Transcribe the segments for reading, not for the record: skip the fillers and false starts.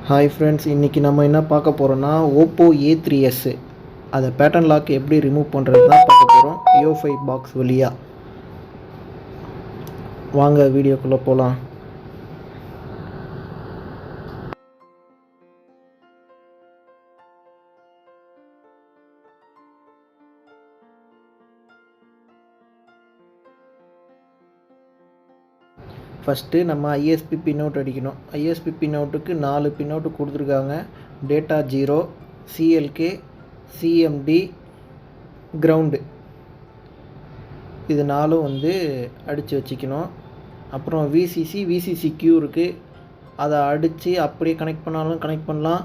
Hi friends, இன்றைக்கி நம்ம என்ன பார்க்க போகிறோன்னா ஓப்போ a3s அதை பேட்டர்ன் லாக் எப்படி ரிமூவ் பண்ணுறது தான் பார்க்க போகிறோம் EO5 பாக்ஸ் வழியாக. வாங்க வீடியோக்குள்ளே போகலாம். ஃபஸ்ட்டு நம்ம ஐஎஸ்பி பின்அவுட் அடிக்கணும். ஐஎஸ்பி பின்அவுட்டுக்கு 4 பின்அவுட்டு கொடுத்துருக்காங்க. Data 0, CLK, CMD, ground. இது 4 அடித்து வச்சுக்கணும். அப்புறம் விசிசிக்யூ இருக்குது. அதை அடித்து அப்படியே கனெக்ட் பண்ணாலும் கனெக்ட் பண்ணலாம்.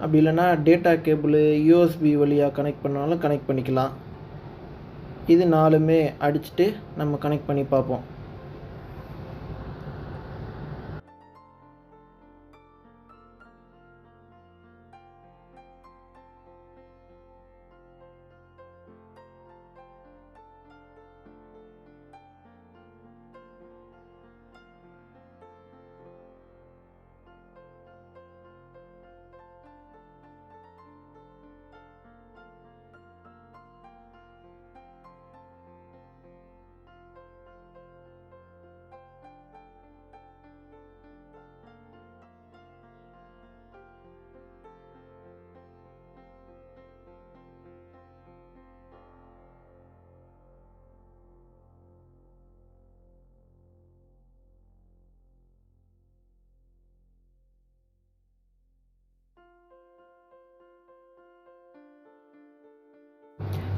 அப்படி இல்லைன்னா டேட்டா கேபிள் யூஎஸ்பி வழியாக கனெக்ட் பண்ணாலும் கனெக்ட் பண்ணிக்கலாம். இது 4மே அடிச்சுட்டு நம்ம கனெக்ட் பண்ணி பார்ப்போம்.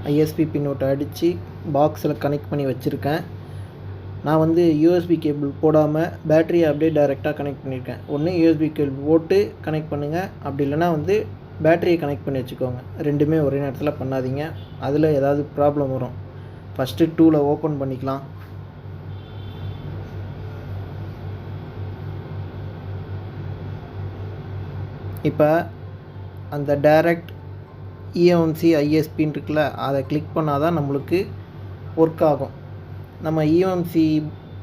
ஐஎஸ்பி பின்னோட்டை அடித்து பாக்ஸில் கனெக்ட் பண்ணி வச்சுருக்கேன். நான் யூஎஸ்பி கேபிள் போடாமல் பேட்டரியை அப்படியே டைரெக்டாக கனெக்ட் பண்ணியிருக்கேன். ஒன்று யூஎஸ்பி கேபிள் போட்டு கனெக்ட் பண்ணுங்கள், அப்படி இல்லைனா பேட்டரியை கனெக்ட் பண்ணி வச்சுக்கோங்க. ரெண்டுமே ஒரே நேரத்தில் பண்ணாதீங்க, அதில் ஏதாவது ப்ராப்ளம் வரும். ஃபஸ்ட்டு டூலை ஓப்பன் பண்ணிக்கலாம். இப்போ அந்த டைரக்ட் EMC ஐஎஸ்பின்னு இருக்குல்ல, அதை கிளிக் பண்ணால் தான் நம்மளுக்கு ஒர்க் ஆகும். நம்ம EMC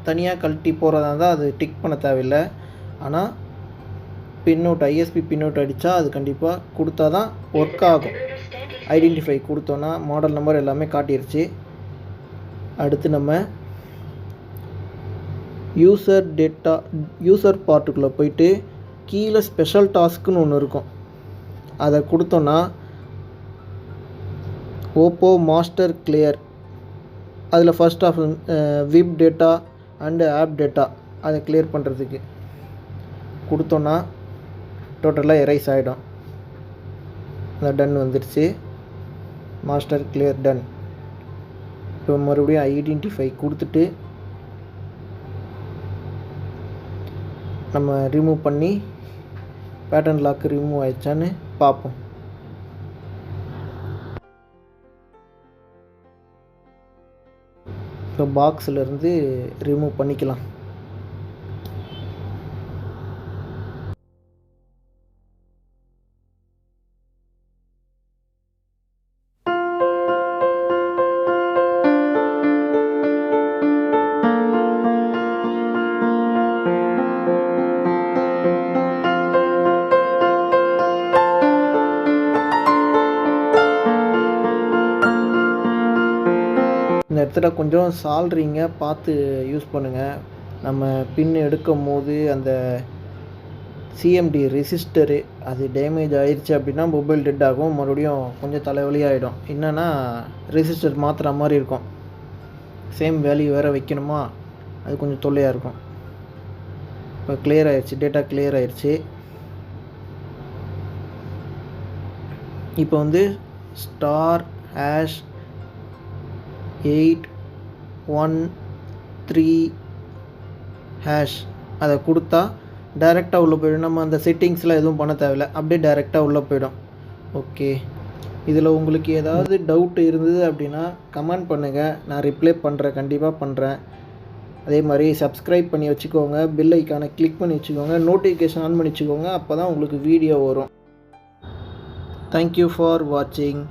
தனியாக கழட்டி போகிறதா இருந்தால் அது டிக் பண்ண தேவையில்லை. ஆனால் பின்னோட் ஐஎஸ்பி பின்னோட் அடித்தா அது கண்டிப்பாக கொடுத்தா தான் ஒர்க் ஆகும். ஐடென்டிஃபை கொடுத்தோன்னா மாடல் நம்பர் எல்லாமே காட்டிடுச்சு. அடுத்து நம்ம யூசர் பார்ட்டுக்குள்ளே போயிட்டு கீழே ஸ்பெஷல் டாஸ்க்குன்னு ஒன்று இருக்கும். அதை கொடுத்தோன்னா ஓப்போ மாஸ்டர் கிளியர், அதில் first of wipe data and app data அதை கிளியர் பண்ணுறதுக்கு கொடுத்தோன்னா டோட்டலாக எரைஸ் ஆகிடும். அந்த டன் வந்துடுச்சு. Master clear done. இப்போ மறுபடியும் ஐடென்டிஃபை கொடுத்துட்டு நம்ம ரிமூவ் பண்ணி பேட்டர்ன் லாக் ரிமூவ் ஆயிடுச்சான்னு பார்ப்போம். இப்போ பாக்ஸிலேருந்து ரிமூவ் பண்ணிக்கலாம். இந்த இடத்துல கொஞ்சம் சால்ரிங்க பார்த்து யூஸ் பண்ணுங்கள். நம்ம பின் எடுக்கும் போது அந்த சிஎம்டி ரெசிஸ்டரு அது டேமேஜ் ஆயிடுச்சு அப்படின்னா மொபைல் டெட் ஆகும். மறுபடியும் கொஞ்சம் தலைவலி ஆகிடும். என்னென்னா ரெசிஸ்டர் மாற்றுற மாதிரி இருக்கும். சேம் வேல்யூ வேறு வைக்கணுமா, அது கொஞ்சம் தொல்லையாக இருக்கும். இப்போ கிளியர் ஆயிடுச்சு, டேட்டா கிளியர் ஆயிடுச்சு. இப்போ *813# அதை கொடுத்தா டைரெக்டாக உள்ளே போய்டும். நம்ம அந்த செட்டிங்ஸ்லாம் எதுவும் பண்ண தேவையில்லை, அப்படியே டைரெக்டாக உள்ளே போய்டும். ஓகே, இதில் உங்களுக்கு ஏதாவது டவுட் இருந்தது அப்படின்னா கமெண்ட் பண்ணுங்கள், நான் ரிப்ளை பண்ணுறேன், கண்டிப்பாக பண்ணுறேன். அதே மாதிரி சப்ஸ்கிரைப் பண்ணி வச்சுக்கோங்க, பெல் ஐக்கானை கிளிக் பண்ணி வச்சுக்கோங்க, நோட்டிஃபிகேஷன் ஆன் பண்ணி வச்சுக்கோங்க. அப்போ தான் உங்களுக்கு வீடியோ வரும். தேங்க்யூ ஃபார் வாட்சிங்.